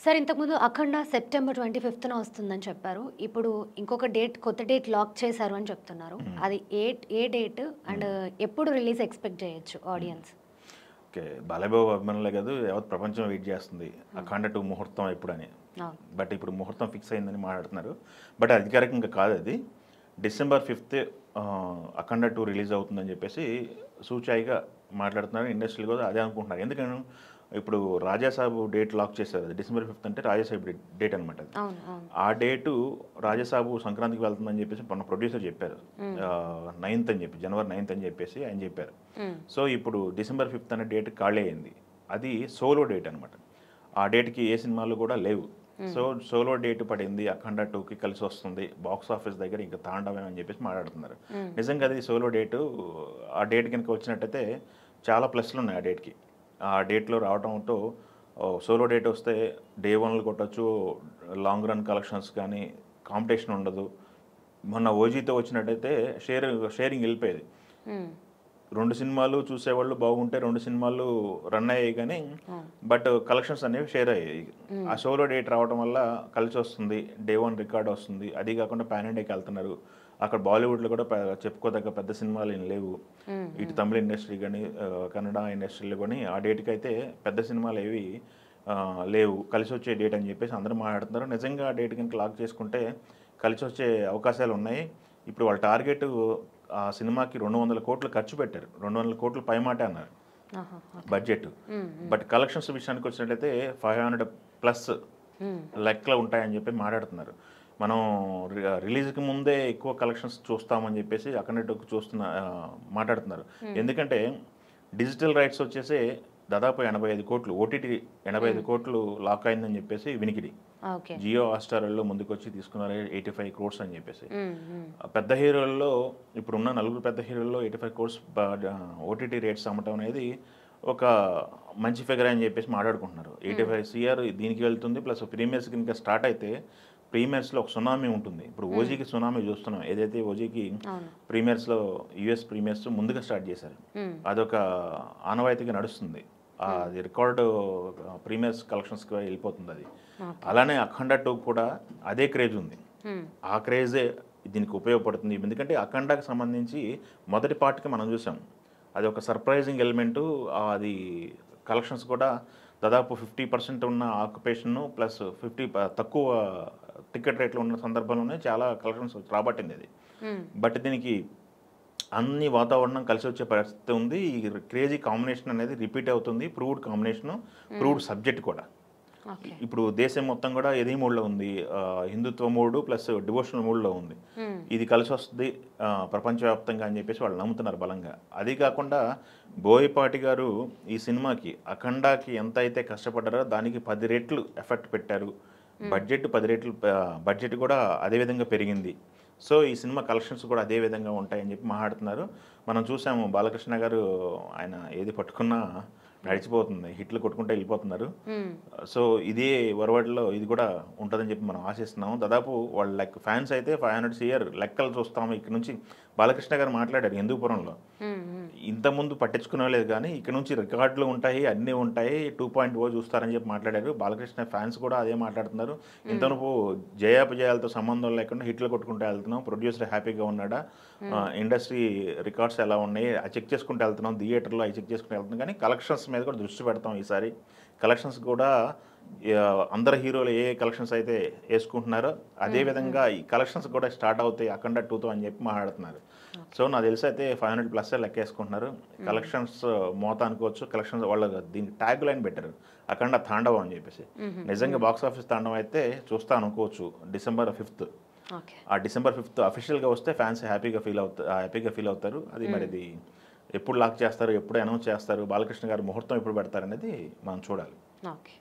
Sir ఇంతకుముందు 'అఖండ' September 25న వస్తుందని చెప్పారు. ఇప్పుడు ఇంకొక డేట్ కొత్త డేట్ లాక్ చేశారు అని చెప్తున్నారు. హ్మ్. అది ఏ డేట్ అండ్ ఎప్పుడు రిలీజ్ ఎక్స్‌పెక్ట్ చేయొచ్చు ఆడియన్స్? ఓకే. బాలయ్యబాబు అభిమానులే కాదు యావత్ ప్రపంచం వెయిట్ చేస్తుంది. హ్మ్. 'అఖండ 2' ముహూర్తం ఎప్పుడని. అవును. బట్ ఇప్పుడు ముహూర్తం ఫిక్స్ అయిందని మాట్లాడుతున్నారు. బట్ అధికారికంగా కాదది. డిసెంబర్ 5 'అఖండ 2' రిలీజ్ అవుతుందని చెప్పేసి సూచాయిగా మాట్లాడుతున్నారు. ఇండస్ట్రీలో కూడా అదే అనుకుంటున్నారు. ఎందుకని ఇప్పుడు రాజాసాబు డేట్ లాక్ చేశారు. డిసెంబర్ 5 అంటే రాజాసాబు డేట్ అనమాట అది. అవును. అవును. ఆ డేటు రాజాసాబు సంక్రాంతికి వెళ్తుందని చెప్పేసి మన ప్రొడ్యూసర్ చెప్పారు. హ్మ్. 9th అని చెప్పి జనవరి 9th అని చెప్పేసి ఆయన చెప్పారు. హ్మ్. సో ఇప్పుడు డిసెంబర్ 5 అనే డేట్ ఖాళీ అయింది. అది సోలో డేట్ అనమాట. ఆ డేట్‌కి ఏ సినిమాలు కూడా లేవు. సో సోలో డేట్ పడింది. 'అఖండ 2'కి కలిసి వస్తుంది. బాక్స్ ఆఫీస్ దగ్గర ఇంకా తాండవం అని చెప్పేసి మాట్లాడుతున్నారు. హ్మ్. నిజంగా అది సోలో డేటు. ఆ డేట్ కనుక వచ్చినట్టయితే చాలా ప్లస్‌లు ఉన్నాయి ఆ డేట్‌కి. ఆ డేట్‌లో రావడంతో సోలో డేట్ వస్తే డే 1లు కొట్టొచ్చు. లాంగ్ రన్ కలెక్షన్స్ కానీ కాంపిటీషన్ ఉండదు. మొన్న 'ఓజీతో' వచ్చినట్టయితే షేరింగ్ వెళ్ళిపోయేది. హ్మ్. 2 సినిమాలు చూసేవాళ్ళు బాగుంటే 2 సినిమాలు రన్ అయ్యాయి కానీ అవును. బట్ కలెక్షన్స్ అనేవి షేర్ అయ్యాయి. హ్మ్. ఆ సోలో డేట్ రావడం వల్ల కలిసి వస్తుంది. డే 1 రికార్డ్ వస్తుంది. అది కాకుండా పాన్ ఇండియాకి వెళ్తున్నారు. అక్కడ బాలీవుడ్‌లో కూడా చెప్పుకోదగ్గ పెద్ద సినిమాలు ఏం లేవు. హ్మ్. ఇటు తమిళ ఇండస్ట్రీ కానీ కన్నడ ఇండస్ట్రీలో కానీ ఆ డేట్‌కి అయితే పెద్ద సినిమాలు ఏవి లేవు. కలిసి వచ్చే డేట్ అని చెప్పేసి అందరూ మాట్లాడుతున్నారు. నిజంగా ఆ డేట్ కనుక లాక్ చేసుకుంటే కలిసి వచ్చే అవకాశాలు ఉన్నాయి. ఇప్పుడు వాళ్ళ టార్గెట్ ఆ సినిమాకి 200 కోట్లు ఖర్చు పెట్టారు. 200 కోట్లు పైమాటే అన్నారు ఆహా! ఓకే. బడ్జెట్. హ్మ్. హ్మ్. బట్ కలెక్షన్స్ విషయానికి వచ్చినట్లయితే 500 ప్లస్ హ్మ్. లెక్కలు ఉంటాయని చెప్పి మాట్లాడుతున్నారు. మనం రిలీజ్‌కి ముందే ఎక్కువ కలెక్షన్స్ చూస్తామని చెప్పేసి అఖండ 2కి మాట్లాడుతున్నారు. హ్మ్. ఎందుకంటే డిజిటల్ రైట్స్ వచ్చేసి దాదాపు 85 కోట్లు. ఓటీటీ 85 కోట్లు లాక్ అయిందని చెప్పేసి వినికిడి. ఓకే. జియో హాట్‌స్టారోళ్ళు ముందుకొచ్చి తీసుకున్నారు 85 క్రోర్స్ అని చెప్పేసి. హ్మ్. హ్మ్. పెద్ద హీరోల్లో ఇప్పుడున్న నలుగురు పెద్ద హీరోల్లో 85 క్రోర్స్ ఓటీటీ రేట్స్ అమ్మటం అనేది ఒక మంచి ఫిగర్ అని చెప్పేసి మాట్లాడుకుంటున్నారు. 85 సీఆర్ దీనికి వెళ్తుంది. ప్లస్ ప్రీమియర్స్‌కి ఇంకా స్టార్ట్ అయితే ప్రీమియర్స్‌లో ఒక సునామీ ఉంటుంది. ఇప్పుడు ఓజీకి సునామీ చూస్తున్నాం. ఏదైతే ఓజీకి అవును. ప్రీమియర్స్‌లో యూఎస్ ప్రీమియర్స్ ముందుగా స్టార్ట్ చేశారు. హ్మ్. అదొక ఆనవాయితీగా నడుస్తుంది. అది రికార్డు ప్రీమియర్స్ కలెక్షన్స్‌కి వెళ్ళిపోతుంది అది. ఓకే. అలానే 'అఖండ 2' కూడా అదే క్రేజ్ ఉంది. హ్మ్. ఆ క్రేజే దీనికి ఉపయోగపడుతుంది. ఎందుకంటే 'అఖండ'కి సంబంధించి మొదటి పార్ట్‌కి మనం చూసాం. అది ఒక సర్ప్రైజింగ్ ఎలిమెంటు. అది కలెక్షన్స్ కూడా దాదాపు 50% ఉన్న ఆక్యుపేషను ప్లస్ తక్కువ టికెట్ రేట్లు ఉన్న సందర్భంలోనే చాలా కలెక్షన్స్ రాబట్టింది అది. హ్మ్. బట్ దీనికి అన్ని వాతావరణం కలిసి వచ్చే పరిస్థితి ఉంది. ఈ క్రేజీ కాంబినేషన్ అనేది రిపీట్ అవుతుంది. ప్రూవ్డ్ కాంబినేషను, ప్రూవ్డ్ సబ్జెక్ట్ కూడా. ఓకే. ఇప్పుడు దేశం మొత్తం కూడా ఎదే మూడ్‌లో ఉంది. హిందుత్వ మూడు ప్లస్ డివోషనల్ మూడ్‌లో ఉంది. హ్మ్. ఇది కలిసొస్తది ప్రపంచవ్యాప్తంగా అని చెప్పేసి వాళ్ళు నమ్ముతున్నారు బలంగా. అది కాకుండా బోయపాటి గారు ఈ సినిమాకి 'అఖండ'కి ఎంతైతే కష్టపడ్డారో దానికి 10 రెట్లు ఎఫర్ట్ పెట్టారు. బడ్జెట్ 10 రెట్లు బడ్జెట్ కూడా అదే విధంగా పెరిగింది. సో, ఈ సినిమా కలెక్షన్స్ కూడా అదే విధంగా ఉంటాయని చెప్పి మాట్లాడుతున్నారు. మనం చూసాము బాలకృష్ణ గారు ఆయన ఏది పట్టుకున్నా నడిచిపోతుంది. హిట్లు కొట్టుకుంటూ వెళ్ళిపోతున్నారు. హ్మ్. సో, ఇదే ఒరవడిలో ఇది కూడా ఉంటదని చెప్పి మనం ఆశిస్తున్నాము. దాదాపు వాళ్ళ ఫ్యాన్స్ అయితే 500 సీఆర్ లెక్కలు చూస్తాము. ఇక్కడ నుంచి బాలకృష్ణ గారు మాట్లాడారు హిందూపురంలో. హ్మ్. హ్మ్. ఇంతకుముందు పట్టించుకునేలేదు కానీ ఇక్కడ నుంచి రికార్డులు ఉంటాయి, అన్నీ ఉంటాయి. 2.0 చూస్తారని చెప్పి మాట్లాడారు. బాలకృష్ణ ఫ్యాన్స్ కూడా అదే మాట్లాడుతున్నారు. ఇంతవరకు జయాపజయాలతో సంబంధం లేకుండా హిట్లు కొట్టుకుంటూ వెళ్తున్నాం. ప్రొడ్యూసర్ హ్యాపీగా ఉన్నాడా? ఇండస్ట్రీ రికార్డ్స్ ఎలా ఉన్నాయి? అది చెక్ చేసుకుంటూ వెళ్తున్నాం. థియేటర్‌లో అవి చెక్ చేసుకుంటూ వెళ్తున్నాం. కానీ కలెక్షన్స్ మీద కూడా దృష్టి పెడతాం ఈసారి. కలెక్షన్స్ కూడా అందరు హీరోలు ఏ కలెక్షన్స్ అయితే యేసుకుంటున్నారో అదే విధంగా ఈ కలెక్షన్స్ కూడా స్టార్ట్ అవుతాయి 'అఖండ 2'తో అని చెప్పి మాట్లాడుతున్నారు. సో, నాకు తెలిసి అయితే 500 ప్లస్సే లెక్కేసుకుంటున్నారు. కలెక్షన్స్ మోత అనుకోవచ్చు. కలెక్షన్స్ వాళ్ళ దీనికి ట్యాగ్ లైన్ పెట్టారు. 'అఖండ తాండవం' అని చెప్పేసి. నిజంగా బాక్స్ ఆఫీస్ తాండవం అయితే చూస్తా అనుకోవచ్చు డిసెంబర్ 5. ఓకే. ఆ డిసెంబర్ 5 అఫీషియల్‌గా వస్తే ఫ్యాన్స్ హ్యాపీగా ఫీల్ అవుతారు. అది మరిది ఎప్పుడు లాక్ చేస్తారు? ఎప్పుడు అనౌన్స్ చేస్తారు? బాలకృష్ణ గారు ముహూర్తం ఎప్పుడు పెడతారనేది మనం చూడాలి. ఓకే.